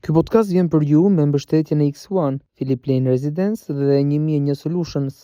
Ky podcast vjen për ju me mbështetjen e X1, Philip Lane Residence dhe 1001 Solutions.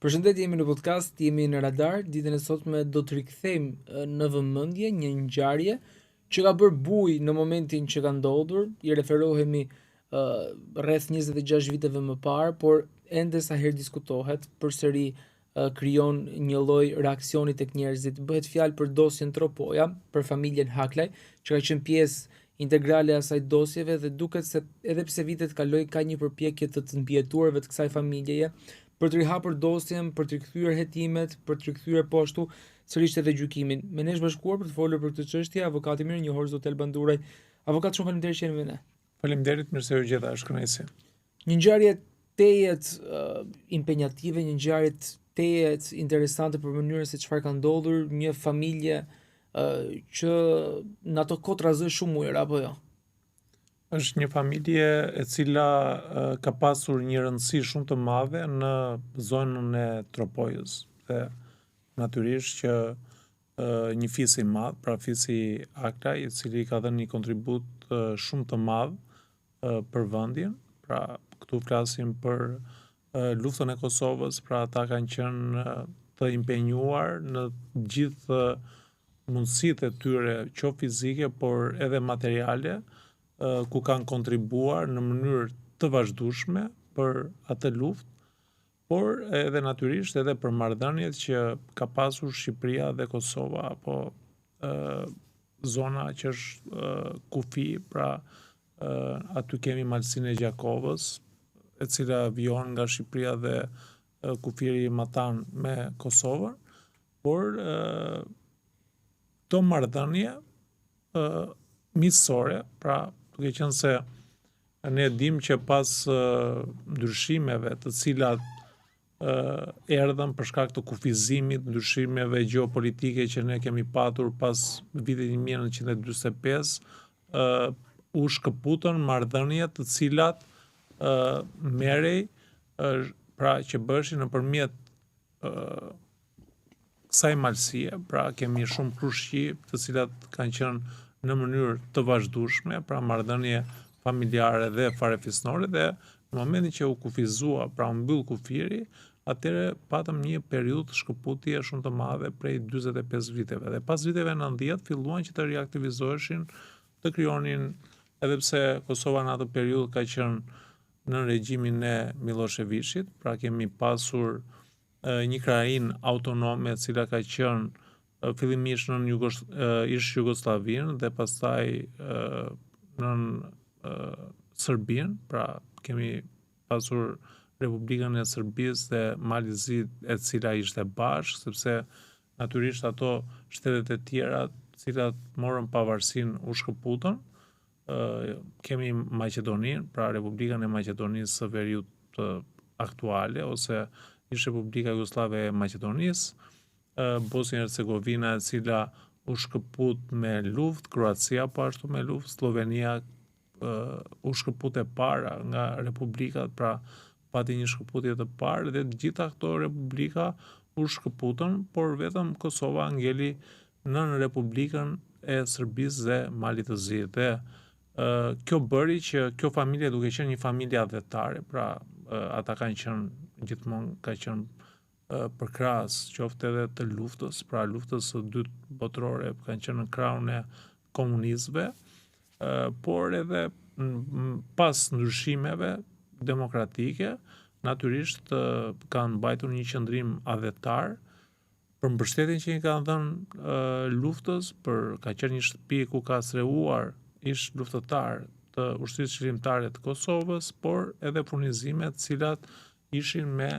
Përshëndetje, jemi në podcast, jemi në radar. Ditën e sotme do të rikthejmë në vëmendje një ngjarje që ka bërë buj në momentin që ka ndodhur. I referohemi rreth 26 viteve më parë, por ende sa herë diskutohet, përsëri krijon një lloj reaksioni tek njerëzit. Bëhet fjalë për dosjen Tropoja, për familjen Haklaj, që ka qenë pjesë integrale e asaj dosjeve dhe duket se edhe pse vitet kaloi ka një përpjekje të mbijetuarve të kësaj familjeje për të rihapur dosjen, për të rikthyer hetimet, për të rikthyer po ashtu sërish edhe gjykimin. Me ne është bashkuar për të folur për këtë çështje avokati mirë njohur zot Elban Duraj. Avokat, shumë faleminderit që jeni me ne. Faleminderit, mirë se u gjeta, është kënaqësi. Një ngjarje tejet impenjative, një ngjarje tejet interesante për mënyrën se çfarë ka ndodhur, një familje që në ato kohë trazoi shumë ujër, apo jo? Është një familje e cila ka pasur një rëndësi shumë të madhe në zonën e Tropojës dhe natyrisht që një fis i madh, pra fisi Aklaj, i cili ka dhënë një kontribut shumë të madh për vendin. Pra këtu flasim për luftën e Kosovës, pra ata kanë qenë të impenjuar në gjithë mundësitë e tyre, qoftë fizike, por edhe materiale, ku kanë kontribuar në mënyrë të vazhdueshme për atë luftë, por edhe natyrisht edhe për marrëdhëniet që ka pasur Shqipëria dhe Kosova, apo zona që është kufi, pra aty kemi malsinë e Gjakovës, e cila vijon nga Shqipëria dhe kufiri matan me Kosovën, por këto marrëdhënie miqësore, pra duke qenë se ne dim që pas ndryshimeve të cilat erdhën për shkak të kufizimit, ndryshimeve gjeopolitike që ne kemi patur pas vitit 1945, u shkëputën marrëdhënie të cilat merrej, pra që bëshin nëpërmjet kësaj malësie, pra kemi shumë krushqi të cilat kanë qenë në mënyrë të vazhdueshme, pra marrëdhënie familjare dhe farefisnore, dhe në momentin që u kufizua, pra u mbyll kufiri, atëherë patëm një periudhë shkëputje shumë të madhe prej 45 viteve. Dhe pas viteve 90 filluan që të riaktivizoheshin, të krijonin, edhe pse Kosova në atë periudhë ka qenë në regjimin e Miloševićit, pra kemi pasur një krajinë autonome e cila ka qenë fillimisht në ish Jugosllavinë dhe pastaj në Serbinë, pra kemi pasur Republikën e Serbisë dhe Malizit, e cila ishte bashkë, sepse natyrisht ato shtetet e tjera të cilat morën pavarësinë u shkëputën. Kemi Maqedoninë, pra Republikën e Maqedonisë së Veriut aktuale, ose ish Republika Jugoslave e Maqedonisë, Bosnia Hercegovina, e cila u shkëput me luftë, Kroacia po ashtu me luftë, Slovenia u shkëput e para nga republikat, pra pati një shkëputje të parë, dhe të gjitha këto republika u shkëputën, por vetëm Kosova ngeli nën Republikën e Serbisë dhe Malit të Zi. Dhe kjo bëri që kjo familje, duke qenë një familje adhetare, pra ata kanë qenë gjithmonë, ka qenë përkrahas qoftë edhe të luftës, pra luftës së dytë botërore, kanë qenë në krahun e komunistëve, por edhe pas ndryshimeve demokratike, natyrisht kanë mbajtur një qëndrim adhetar për mbështetjen që i kanë dhënë luftës, ka qenë një shtëpi ku ka streuar ish luftëtar të ushtrisë qëllimtare të Kosovës, por edhe furnizimet cilat ishin me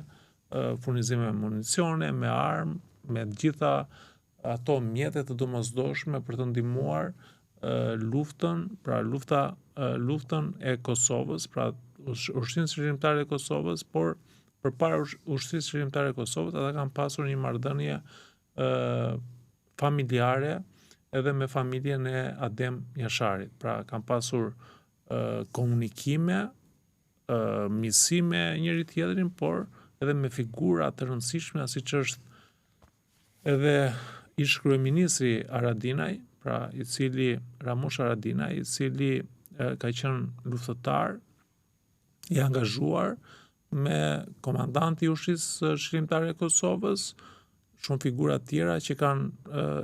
furnizime me municione, me armë, me gjitha ato mjete të domosdoshme për të ndihmuar luftën, pra luftën e Kosovës, pra ushtrisë qëllimtare e Kosovës, por përpara ushtrisë qëllimtare e Kosovës, ata kanë pasur një marrëdhënie familjare edhe me familjen e Adem Jasharit. Pra kanë pasur komunikime, miqësi me njëri tjetrin, por edhe me figura të rëndësishme, siç është edhe ish kryeministri Haradinaj, pra i cili Ramush Haradinaj, i cili ka qenë luftëtar i angazhuar me komandanti i ushtrisë shërimtare e Kosovës, shumë figura tjera që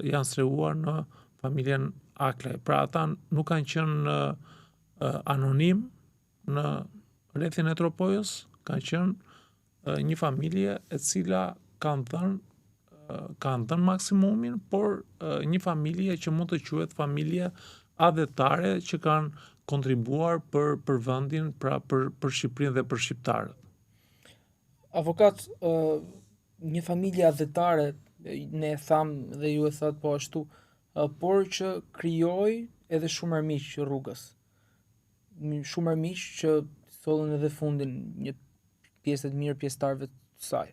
janë streuar në familjen Aklaj. Pra ata nuk kanë qenë anonim në rrethin e Tropojës, kanë qenë një familje e cila kanë dhënë maksimumin, por një familje që mund të quhet familje adhetare që kanë kontribuar për vendin, pra për Shqipërinë dhe për shqiptarët. Avokat, një familje adhetare, ne e thamë dhe ju e thatë po ashtu, por që krijoi edhe shumë armiq rrugës. Shumë armiq që thollën edhe fundin një pjesë të mirë pjesëtarëve të saj.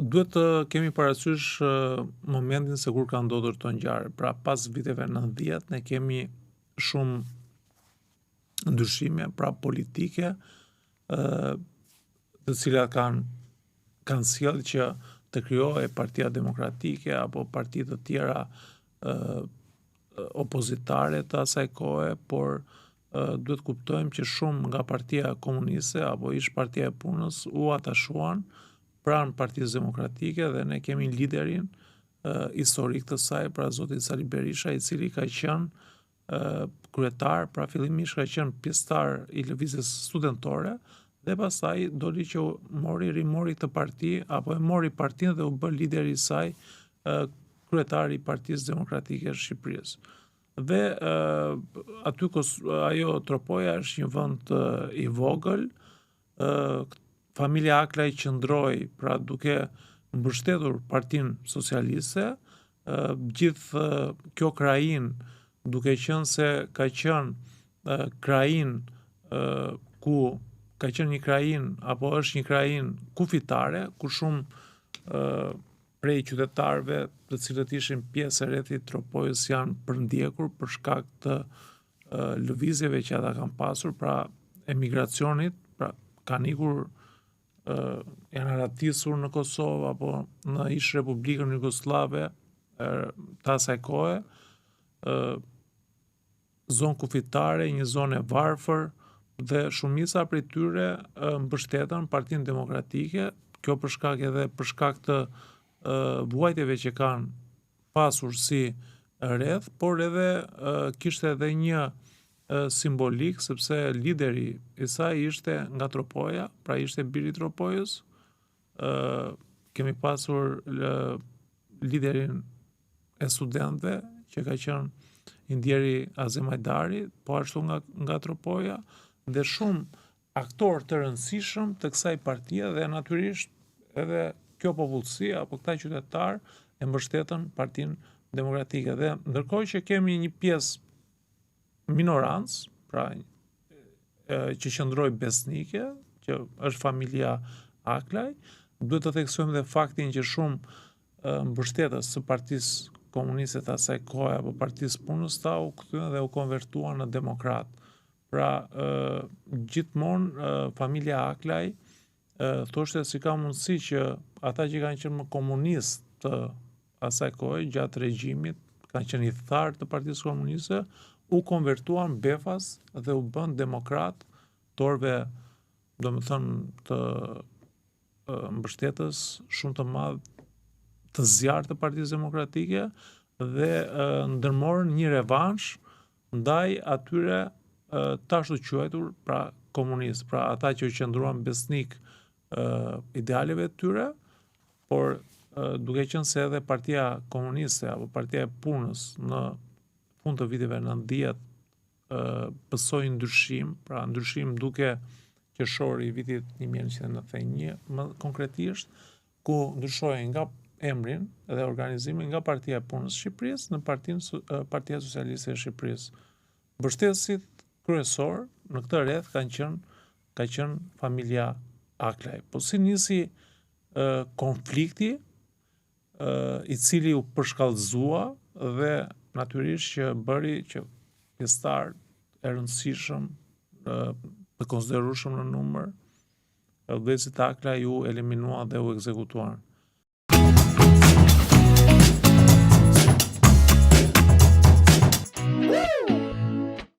Duhet të kemi parasysh momentin se kur ka ndodhur këto ngjarje. Pra pas viteve 90 ne kemi shumë ndryshime, pra politike, të cilat kanë sjellë që të krijohej partia demokratike apo parti të tjera opozitare të asaj kohe, por duhet kuptojmë që shumë nga partia komuniste apo ish partia e punës u atashuan pranë Partisë Demokratike dhe ne kemi liderin historik të saj, pra zoti Sali Berisha, i cili ka qenë kryetar, pra fillimisht ka qenë pjesëtar i lëvizjes studentore dhe pastaj doli që rimori këtë parti apo e mori partinë dhe u bë lideri i saj, kryetari i Partisë Demokratike e Shqipërisë. Dhe aty ajo Tropoja është një vend i vogël. Familja Aklaj qëndroi, pra duke mbështetur Partinë Socialiste, gjithë kjo krajinë, duke qenë se ka qenë krajinë ku ka qenë një krajinë apo është një krajinë kufitare, ku shumë prej qytetarëve të cilët ishin pjesë e rrethit Tropojës janë përndjekur për shkak të lëvizjeve që ata kanë pasur, pra emigracionit, pra kanë ikur, janë aratisur në Kosovë apo në ish Republikën Jugoslave të asaj kohe, zonë kufitare, një zonë e varfër, dhe shumica prej tyre mbështetën Partinë Demokratike, kjo për shkak të vuajtjeve që kanë pasur si rreth, por edhe kishte edhe një simbolik, sepse lideri i saj ishte nga Tropoja, pra ishte biri i Tropojës. Kemi pasur liderin e studentëve, që ka qenë i ndjeri Azem Hajdari, po ashtu nga Tropoja, dhe shumë aktor të rëndësishëm të kësaj partie dhe natyrisht edhe kjo popullsi apo këta qytetar e mbështetën Partinë Demokratike. Dhe ndërkohë që kemi një pjesë minorancë, pra që qëndroi besnike, që është familja Aklaj, duhet të theksojmë dhe faktin që shumë mbështetës së Partisë Komuniste të asaj kohe apo Partisë Punës ta u kthyen dhe u konvertuan në demokrat. Pra gjithmonë familja Aklaj thoshte si ka mundësi që ata që kanë qenë më komunistë të asaj kohe gjatë regjimit, kanë qenë i tharë të Partisë Komuniste, u konvertuan befas dhe u bën demokrat, torve, do më thënë, të mbështetës shumë të madh të zjarë të Partisë Demokratike dhe ndërmorën një revansh ndaj atyre tash të quajtur, pra komunistë, pra ata që u qëndruan besnik idealeve të tyre, por duke qenë se edhe Partia Komuniste apo Partia e Punës në fund të viteve 90 pësoi ndryshim, pra ndryshim duke qershor i vitit 1991, më konkretisht, ku ndryshoi nga emrin dhe organizimin nga Partia e Punës së Shqipërisë në Partia Socialiste e Shqipërisë. Mbështetësit kryesor në këtë rreth ka qenë familja Aklaj. Po si nisi konflikti i cili u përshkallëzua dhe natyrisht që bëri që pjesëtar e rëndësishëm të konsiderueshëm në numër, udhëheqësit Aklaj u eliminuan dhe u ekzekutuan.